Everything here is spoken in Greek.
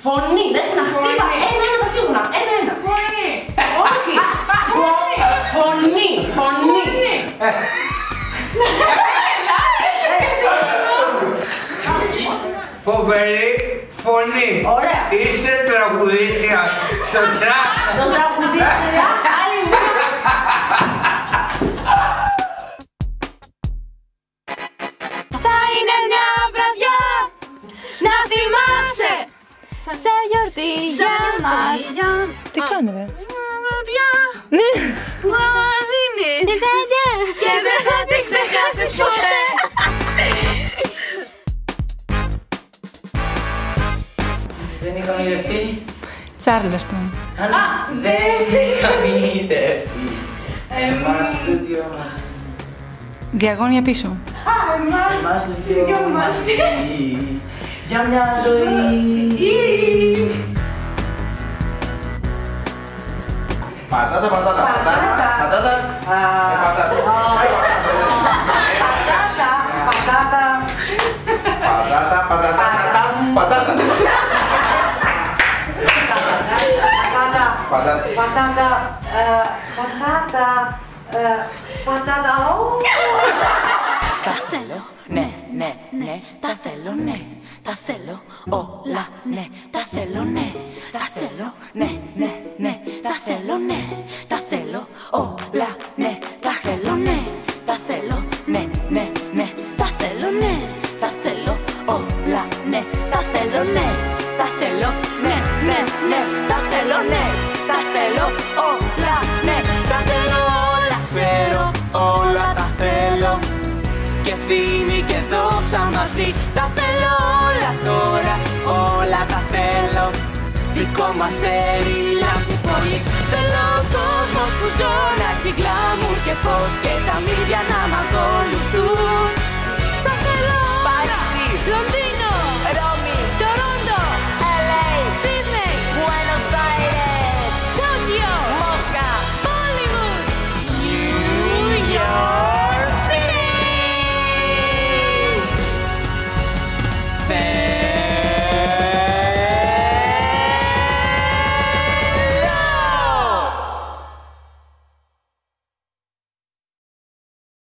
Φωνή, δες να χτύπα. Ένα-ένα τα σίγουρα. Ένα-ένα. Φωνή. Όχι. Φωνή. Φωνή. Φοβερή φωνή. Ωραία. Είσαι τραγουδίστρια. Σωστά. Το τραγουδίστρια. Άλλη μία. Θα είναι μια βραδιά να θυμάσαι σαν γιορτή για μας. Τι κάνετε? Που είναι και δεν θα την ξεχάσεις ποτέ. Δεν είχαμε ηρευτεί. Τσάρλεστον. Αλλά δεν είχαμε ηρευτεί. Εμάς το δυο μας. Διαγώνια πίσω. Εμάς το δυο μας. Για μια ζωή. Πατάτα, πατάτα, πατάτα. Πατάτα. Πατάτα. Πατάτα. Πατάτα, πατάτα, πατάτα. Πατάτα. Πατάτα. Πατάτα. Τα θέλω, ναι, ναι, ναι, τα θέλω, ναι, τα θέλω όλα, ναι, τα θέλω, ναι, τα θέλω, ναι, ναι, ναι, τα θέλω, ναι, τα θέλω όλα, ναι, τα θέλω, ναι, τα θέλω, ναι, ναι, ναι, τα θέλω, ναι, τα θέλω όλα, ναι, τα θέλω, ναι, τα θέλω, ναι, ναι, ναι, τα θέλω, ναι, τα θέλω όλα, ναι, τα θέλω όλα, ξέρω όλα, τα θέλω. Και φήμη και δόξα μαζί. Τα θέλω όλα τώρα, όλα τα θέλω. Δικό μου αστέρι, λάμψη πόλη. Θέλω ο κόσμος που ζω να έχει γλάμουρ και φως. Και τα μύδια να μ' ακολουθούν. Τα θέλω Παρίσι, Λονδίνο.